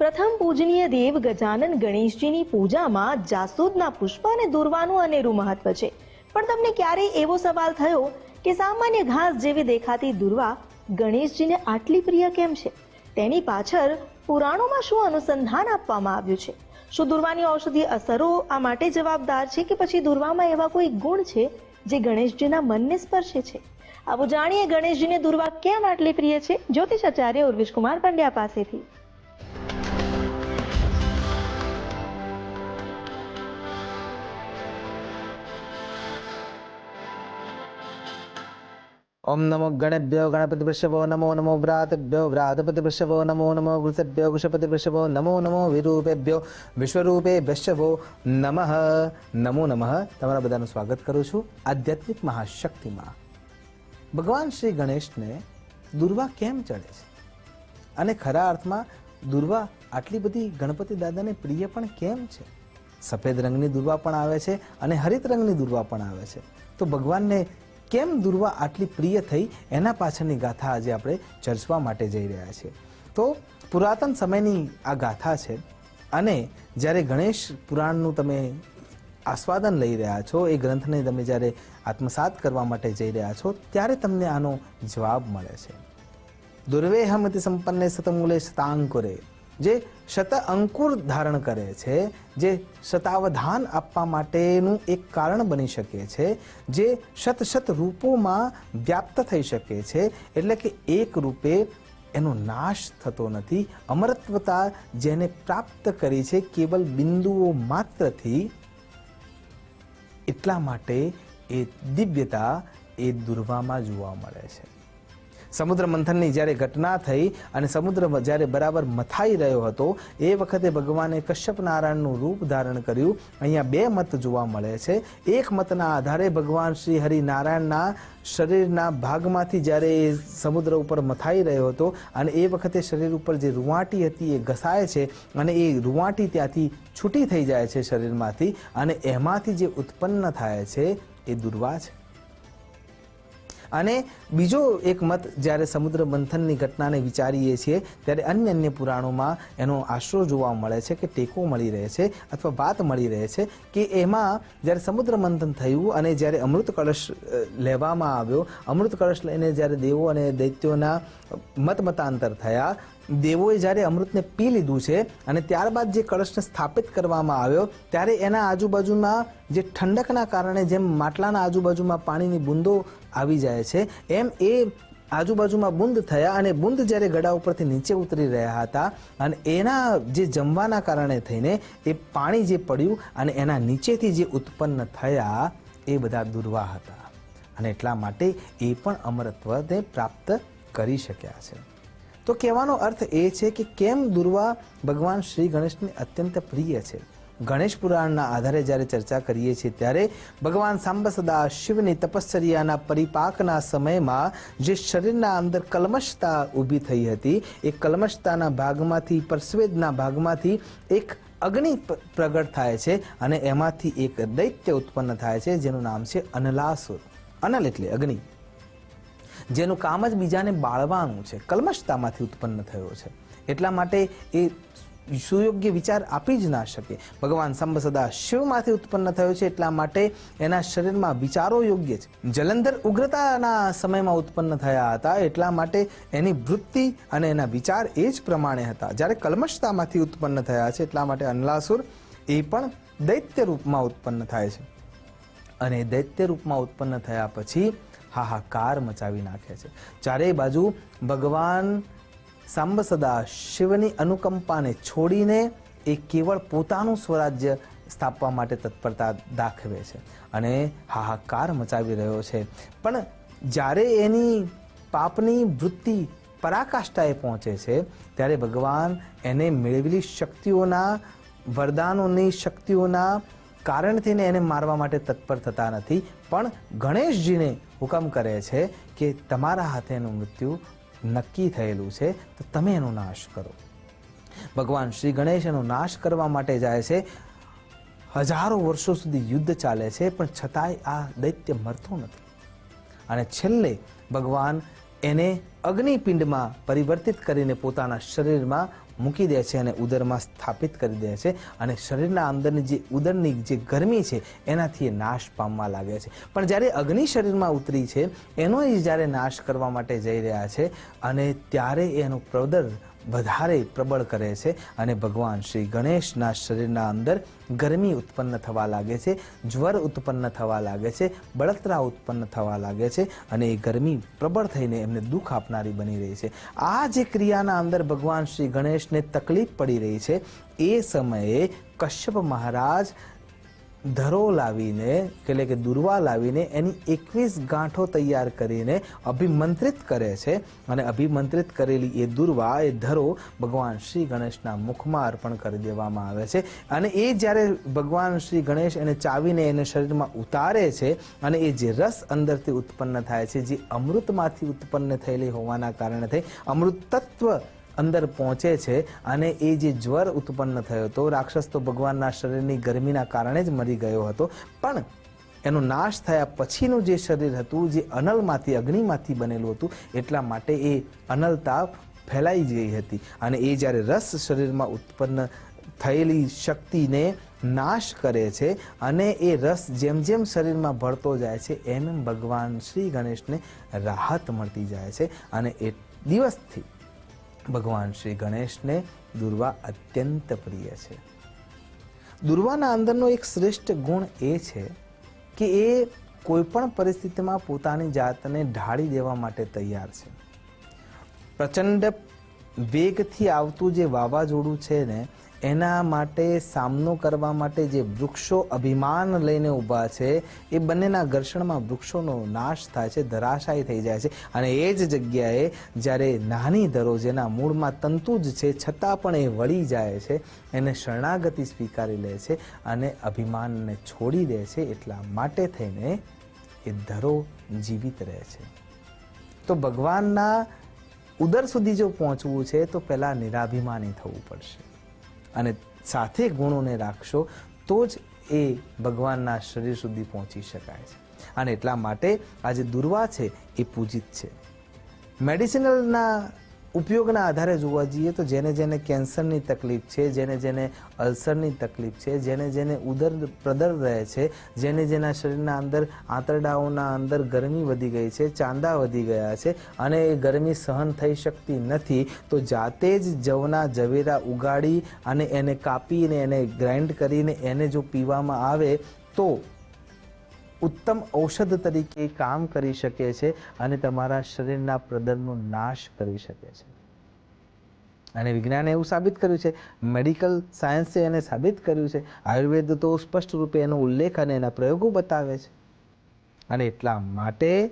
પ્રથમ પૂજનીય દેવ ગજાનન ગણેશજીની પૂજામાં જાસૂદના પુષ્પ અને દુર્વાનું અનેરું મહત્વ છે. પણ તમને ક્યારેય એવો સવાલ થયો કે સામાન્ય ઘાસ જેવી દેખાતી દુર્વા ગણેશજીને આટલી પ્રિય કેમ છે? તેની પાછળ પુરાણોમાં શું અનુસંધાન આપવામાં આવ્યું છે? શું દુર્વાની ઔષધીય અસરો આ માટે જવાબદાર છે કે પછી દુર્વામાં એવા કોઈ ગુણ છે જે ગણેશજીના મનને સ્પર્શે છે? આવું જાણીએ ગણેશજીને દુર્વા કેમ આટલી પ્રિય છે, જ્યોતિષ આચાર્ય ઉર્વિશકુમાર પંડ્યા પાસેથી. ओम नमो गणेभ्यो गणपति वृषभो नमो नमो व्रातभ्यो व्रातपति वृषभो नमो नमो वृषभ्यो वृषपति वृषभो नमो नमो विरूपेभ्यो विश्वरूपे वृषभो नमः नमो नमः. તમારા બધાનું સ્વાગત કરું છું આધ્યાત્મિક મહાશક્તિમાં. ભગવાન શ્રી ગણેશને દુર્વા કેમ ચડે છે અને ખરા અર્થમાં દુર્વા આટલી બધી ગણપતિ દાદાને પ્રિય પણ કેમ છે? સફેદ રંગની દુર્વા પણ આવે છે અને હરિત રંગની દુર્વા પણ આવે છે. તો ભગવાનને કેમ દુર્વા આટલી પ્રિય થઈ, એના પાછળની ગાથા આજે આપણે ચર્ચવા માટે જઈ રહ્યા છીએ. તો પુરાતન સમયની આ ગાથા છે અને જ્યારે ગણેશ પુરાણનું તમે આસ્વાદન લઈ રહ્યા છો, એ ગ્રંથને તમે જ્યારે આત્મસાત કરવા માટે જઈ રહ્યા છો, ત્યારે તમને આનો જવાબ મળે છે. દુર્વેહમતિ સંપન્ને શતમૂલે શતાંકુરે, જે શત અંકુર ધારણ કરે છે, જે શતાવધાન આપવા માટેનું એક કારણ બની શકે છે, જે શત રૂપોમાં વ્યાપ્ત થઈ શકે છે, એટલે કે એક રૂપે એનો નાશ થતો નથી. અમરત્વતા જેને પ્રાપ્ત કરી છે કેવલ બિંદુઓ માત્રથી, એટલા માટે એ દિવ્યતા એ દુર્વામાં જોવા મળે છે. સમુદ્ર મંથનની જ્યારે ઘટના થઈ અને સમુદ્ર જ્યારે બરાબર મથાઈ રહ્યો હતો, એ વખતે ભગવાને કશ્યપ નારાયણનું રૂપ ધારણ કર્યું. અહીંયા બે મત જોવા મળે છે. એક મતના આધારે ભગવાન શ્રી હરિનારાયણના શરીરના ભાગમાંથી જ્યારે એ સમુદ્ર ઉપર મથાઈ રહ્યો હતો અને એ વખતે શરીર ઉપર જે રૂંવાટી હતી એ ઘસાય છે અને એ રૂંવાટી ત્યાંથી છૂટી થઈ જાય છે શરીરમાંથી, અને એમાંથી જે ઉત્પન્ન થાય છે એ દુર્વા છે. અને બીજો એક મત જ્યારે સમુદ્ર મંથનની ઘટનાને વિચારીએ છીએ ત્યારે અન્ય પુરાણોમાં એનો આશરો જોવા મળે છે કે ટેકો મળી રહે છે અથવા વાત મળી રહે છે કે એમાં જ્યારે સમુદ્ર મંથન થયું અને જ્યારે અમૃત કળશ લેવામાં આવ્યો, અમૃત કળશ લઈને જ્યારે દેવો અને દૈત્યોના મતાંતર થયા, દેવોએ જ્યારે અમૃતને પી લીધું છે અને ત્યારબાદ જે કળશને સ્થાપિત કરવામાં આવ્યો, ત્યારે એના આજુબાજુમાં જે ઠંડકના કારણે જેમ માટલાના આજુબાજુમાં પાણીની બૂંદો આવી જાય છે, એમ એ આજુબાજુમાં બુંદ થયા અને બુંદ જ્યારે ગળા ઉપરથી નીચે ઉતરી રહ્યા હતા અને એના જે જમવાના કારણે થઈને એ પાણી જે પડ્યું અને એના નીચેથી જે ઉત્પન્ન થયા એ બધા દુર્વા હતા અને એટલા માટે એ પણ અમરત્વને પ્રાપ્ત કરી શક્યા છે. તો કહેવાનો અર્થ એ છે કે કેમ દુર્વા ભગવાન શ્રી ગણેશને અત્યંત પ્રિય છે. ગણેશ પુરાણના આધારે જ્યારે ચર્ચા કરીએ છીએ ત્યારે ભગવાન સાંબ સદા શિવની તપશ્ચર્યાના પરિપાકના સમયમાં જે શરીરના અંદર કલ્મશતા ઊભી થઈ હતી, એ કલ્મશતાના ભાગમાંથી, પરસ્વેદના ભાગમાંથી એક અગ્નિ પ્રગટ થાય છે અને એમાંથી એક દૈત્ય ઉત્પન્ન થાય છે જેનું નામ છે અનલાસુર. અનલ એટલે અગ્નિ, જેનું કામ જ બીજાને બાળવાનું છે, કલ્મશતામાંથી ઉત્પન્ન થયો છે. એટલા માટે એ સુયોગ્ય વિચાર આપી જ ના શકે. ભગવાન સાંબ સદા શિવમાંથી ઉત્પન્ન થયો છે, એટલા માટે એના શરીરમાં વિચારો યોગ્ય છે. જલંધર ઉગ્રતાના સમયમાં ઉત્પન્ન થયા હતા, એટલા માટે એની વૃત્તિ અને એના વિચાર એ જ પ્રમાણે હતા. જ્યારે કલ્મશતામાંથી ઉત્પન્ન થયા છે, એટલા માટે અનલાસુર એ પણ દૈત્ય રૂપમાં ઉત્પન્ન થાય છે અને દૈત્ય રૂપમાં ઉત્પન્ન થયા પછી હાહાકાર મચાવી નાખે છે. ચારે બાજુ ભગવાન સાંબ સદા શિવની અનુકંપાને છોડીને એ કેવળ પોતાનું સ્વરાજ્ય સ્થાપવા માટે તત્પરતા દાખવે છે અને હાહાકાર મચાવી રહ્યો છે. પણ જ્યારે એની પાપની વૃત્તિ પરાકાષ્ઠાએ પહોંચે છે, ત્યારે ભગવાન એને મેળવેલી શક્તિઓના, વરદાનોની શક્તિઓના કારણથી એને મારવા માટે તત્પર થતા નથી, પણ ગણેશજીને હુકમ કરે છે કે તમારા હાથે એનું મૃત્યુ નક્કી થયેલું છે, તો તમે એનો નાશ કરો. ભગવાન શ્રી ગણેશ એનો નાશ કરવા માટે જાય છે. હજારો વર્ષો સુધી યુદ્ધ ચાલે છે, પણ છતાંય આ દૈત્ય મરતો નથી અને છેલ્લે ભગવાન એને અગ્નિપિંડમાં પરિવર્તિત કરીને પોતાના શરીરમાં મૂકી દે છે અને ઉદરમાં સ્થાપિત કરી દે છે અને શરીરના અંદરની જે ઉદરની જે ગરમી છે એનાથી એ નાશ પામવા લાગે છે. પણ જ્યારે અગ્નિ શરીરમાં ઉતરી છે એનો એ જ્યારે નાશ કરવા માટે જઈ રહ્યા છે અને ત્યારે એનું પ્રદર વધારે પ્રબળ કરે છે અને ભગવાન શ્રી ગણેશના શરીરના અંદર ગરમી ઉત્પન્ન થવા લાગે છે, જ્વર ઉત્પન્ન થવા લાગે છે, બળતરા ઉત્પન્ન થવા લાગે છે અને એ ગરમી પ્રબળ થઈને એમને દુઃખ આપનારી બની રહી છે. આ જે ક્રિયાના અંદર ભગવાન શ્રી ગણેશને તકલીફ પડી રહી છે એ સમયે કશ્યપ મહારાજ ધરો લાવીને એટલે કે દુર્વા લાવીને એની 21 ગાંઠો તૈયાર કરીને અભિમંત્રિત કરે છે અને અભિમંત્રિત કરેલી એ દુર્વા એ ધરો ભગવાન શ્રી ગણેશના મુખમાં અર્પણ કરી દેવામાં આવે છે અને એ જ્યારે ભગવાન શ્રી ગણેશ એને ચાવીને એને શરીરમાં ઉતારે છે અને એ જે રસ અંદરથી ઉત્પન્ન થાય છે જે અમૃતમાંથી ઉત્પન્ન થયેલી હોવાના કારણે થઈ અમૃત તત્વ અંદર પહોંચે છે અને એ જે જ્વર ઉત્પન્ન થયો હતો, રાક્ષસ તો ભગવાનના શરીરની ગરમીના કારણે જ મરી ગયો હતો, પણ એનો નાશ થયા પછીનું જે શરીર હતું જે અનલમાંથી અગ્નિમાંથી બનેલું હતું એટલા માટે એ અનલતા ફેલાઈ ગઈ હતી અને એ જ્યારે રસ શરીરમાં ઉત્પન્ન થયેલી શક્તિને નાશ કરે છે અને એ રસ જેમ જેમ શરીરમાં ભળતો જાય છે એમ એમ ભગવાન શ્રી ગણેશને રાહત મળતી જાય છે અને એ દિવસથી ભગવાન શ્રી ગણેશને દુર્વા અત્યંત પ્રિય છે. દુર્વાના અંદરનો એક શ્રેષ્ઠ ગુણ એ છે કે એ કોઈ પણ પરિસ્થિતિમાં પોતાની જાતને ઢાળી દેવા માટે તૈયાર છે. પ્રચંડ વેગથી આવતું જે વાવાઝોડું છે ને એના માટે સામનો કરવા માટે જે વૃક્ષો અભિમાન લઈને ઊભા છે એ બંનેના ઘર્ષણમાં વૃક્ષોનો નાશ થાય છે, ધરાશાયી થઈ જાય છે અને એ જ જગ્યાએ જ્યારે નાની ધરો જેના મૂળમાં તંતુ જ છે છતાં પણ એ વળી જાય છે, એને શરણાગતિ સ્વીકારી લે છે અને અભિમાનને છોડી દે છે. એટલા માટે થઈને એ ધરો જીવિત રહે છે. તો ભગવાનના ઉદર સુધી જો પહોંચવું છે તો પહેલાં નિરાભિમાની થવું પડશે અને સાથે ગુણોને રાખશો તો જ એ ભગવાનના શરીર સુધી પહોંચી શકાય છે. અને એટલા માટે આ જે દુર્વા છે એ પૂજિત છે. મેડિસિનલના ઉપયોગના આધારે જોવા જઈએ તો જેને જેને કેન્સરની તકલીફ છે, જેને જેને અલ્સરની તકલીફ છે, જેને જેને ઉદર પ્રદર રહે છે, જેને જેના શરીરના અંદર આંતરડાઓના અંદર ગરમી વધી ગઈ છે, ચાંદા વધી ગયા છે અને એ ગરમી સહન થઈ શકતી નથી તો જાતે જ જવના ઝવેરા ઉગાડી અને એને કાપીને એને ગ્રાઇન્ડ કરીને એને જો પીવામાં આવે તો ઉત્તમ ઔષધ તરીકે કામ કરી શકે છે અને તમારા શરીરના પ્રદરનો નાશ કરી શકે છે. અને વિજ્ઞાને એવું સાબિત કર્યું છે, મેડિકલ સાયન્સે એને સાબિત કર્યું છે, આયુર્વેદ તો સ્પષ્ટ રૂપે એનો ઉલ્લેખ અને એના પ્રયોગો બતાવે છે. અને એટલા માટે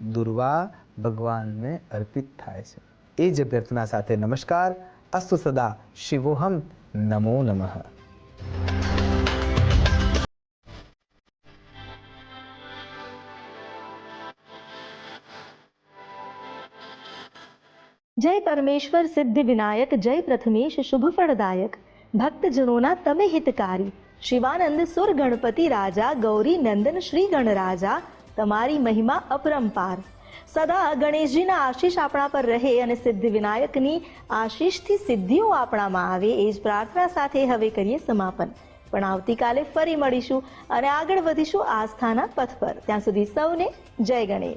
દુર્વા ભગવાનને અર્પિત થાય છે. એ જ અભ્યર્થના સાથે નમસ્કાર. અસ્તુ સદા શિવોહમ. નમો નમઃ. જય પરમેશ્વર સિદ્ધિ વિનાયક, જય પ્રથમેશ શુભ ફળદાયક, ભક્તજનોના તમે હિતકારી, શિવાનંદ સુર ગણપતિ રાજા, ગૌરી નંદન શ્રી ગણરાજા, તમારી મહિમા અપરંપાર. સદા ગણેશજીના આશીષ આપણા પર રહે અને સિદ્ધિ વિનાયકની આશીષથી સિદ્ધિઓ આપણામાં આવે એ જ પ્રાર્થના સાથે હવે કરીએ સમાપન. પણ આવતીકાલે ફરી મળીશું અને આગળ વધીશું આસ્થાના પથ પર. ત્યાં સુધી સૌને જય ગણેશ.